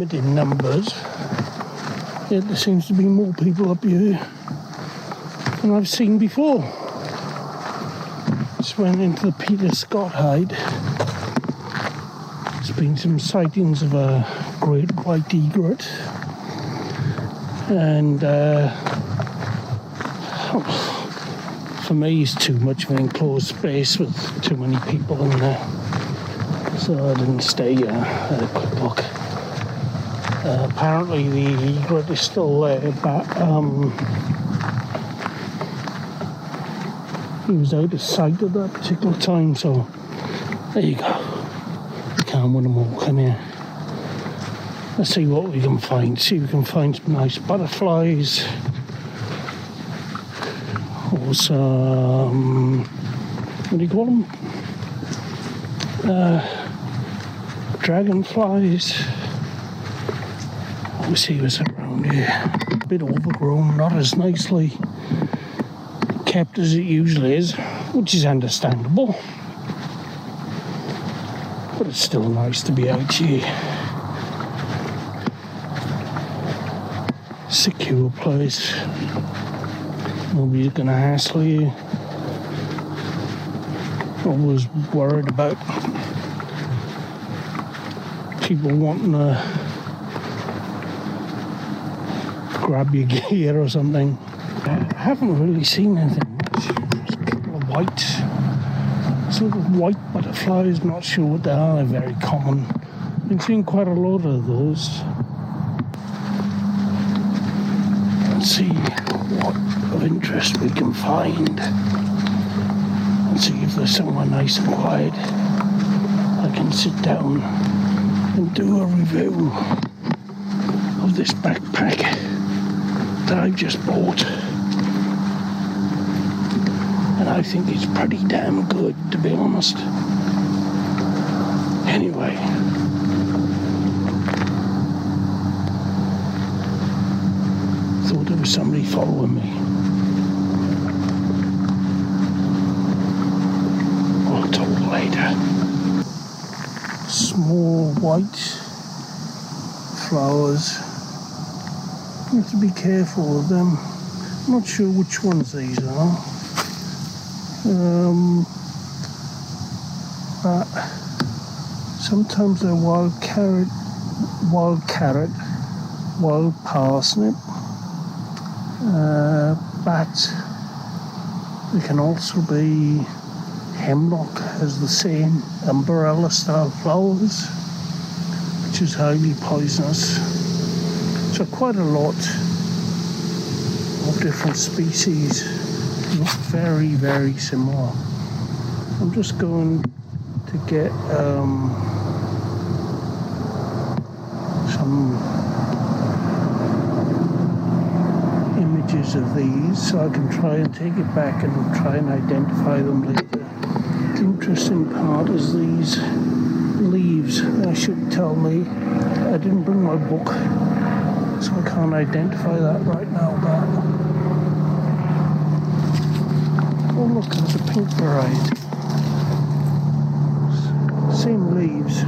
In numbers, yet there seems to be more people up here than I've seen before. Just went into the Peter Scott hide. There's been some sightings of a great white egret, and for me it's too much of an enclosed space with too many people in there, so I didn't stay. Had a quick look. Apparently the egret is still there, but he was out of sight at that particular time, so there you go. You can't win them all, can you? Let's see what we can find. See if we can find some nice butterflies, or some, what do you call them? Dragonflies. We'll see what's around here. A bit overgrown, not as nicely kept as it usually is, which is understandable. But it's still nice to be out here. Secure place. Nobody's gonna hassle you. Always worried about people wanting to grab your gear or something. I haven't really seen anything much. There's a couple of white, sort of white butterflies, not sure what they are, they're very common. Been seeing quite a lot of those. Let's see what of interest we can find. Let's see if there's somewhere nice and quiet I can sit down and do a review of this backpack that I've just bought, and I think it's pretty damn good, to be honest. Anyway, thought there was somebody following me. I'll talk later. Small white flowers. You have to be careful of them. I'm not sure which ones these are. But sometimes they're wild carrot, wild parsnip. But they can also be hemlock, has the same umbrella style flowers, which is highly poisonous. So quite a lot of different species look very, very similar. I'm just going to get some images of these so I can try and take it back and try and identify them later. The interesting part is these leaves. They should tell me. I didn't bring my book, so I can't identify that right now, but oh look, there's a pink variety. Same leaves.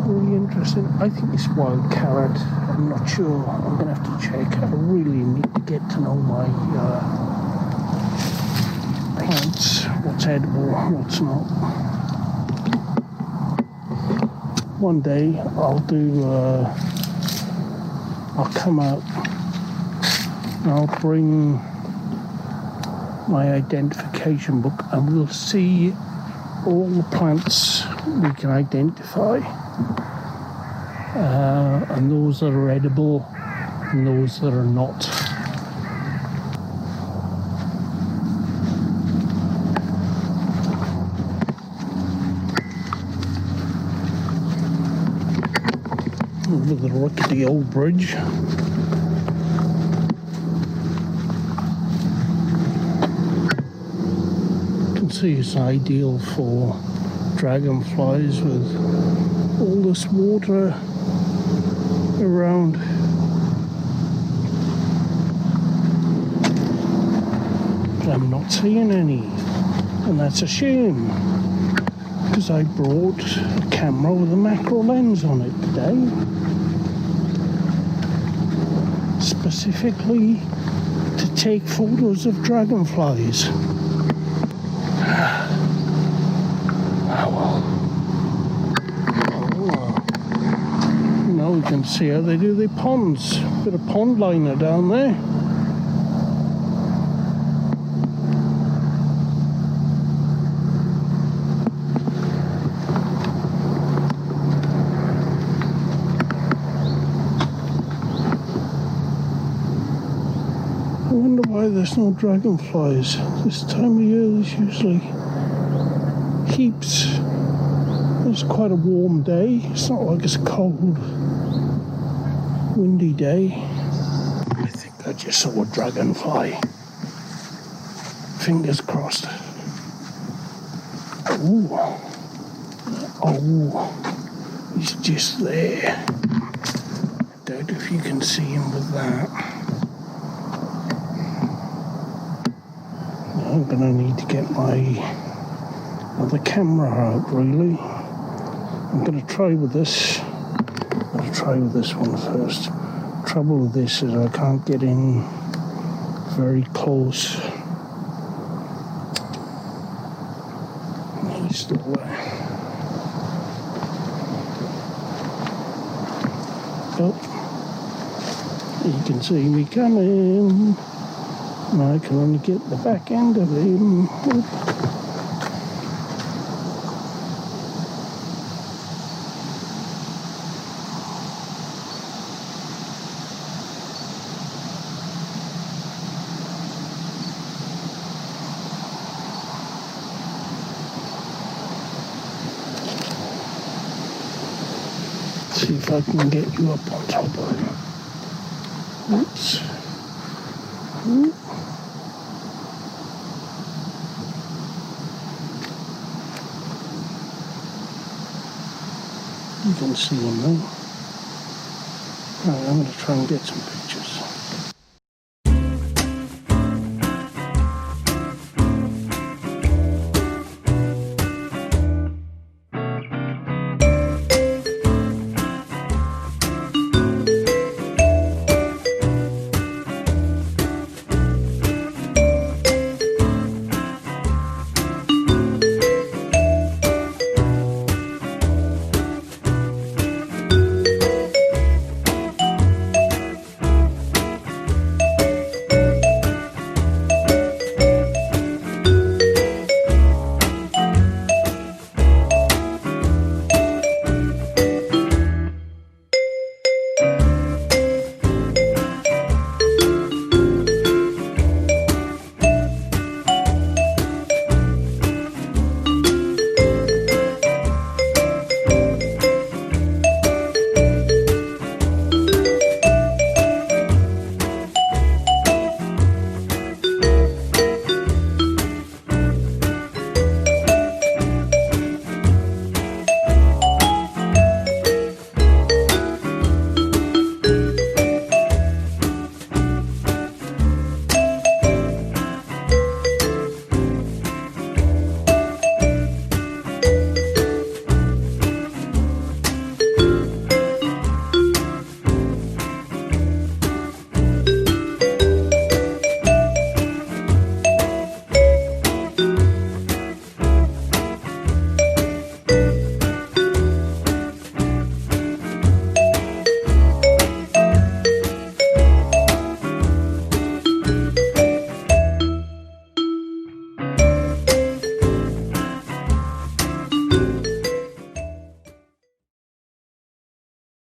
Really interesting. I think it's wild carrot. I'm not sure. I'm going to have to check. I really need to get to know my plants. What's edible, what's not. One day I'll come out and I'll bring my identification book and we'll see all the plants we can identify, and those that are edible and those that are not. Look at the rickety old bridge. You can see it's ideal for dragonflies with all this water around. But I'm not seeing any, and that's a shame, because I brought a camera with a macro lens on it today. specifically to take photos of dragonflies. Oh well. Now we can see how they do their ponds. Bit of pond liner down there. I wonder why there's no dragonflies. This time of year there's usually heaps. It's quite a warm day. It's not like it's a cold, windy day. I think I just saw a dragonfly. Fingers crossed. Ooh. Oh, he's just there. I doubt if you can see him with that. I'm gonna need to get my other camera out, really. I'm gonna try with this. I'm gonna try with this one first. Trouble with this is I can't get in very close. He's still there. Oh, you can see me coming. I can only get the back end of him. See if I can get you up on top of him. Oops. Ooh. You can see him now. Right, I'm going to try and get some pictures.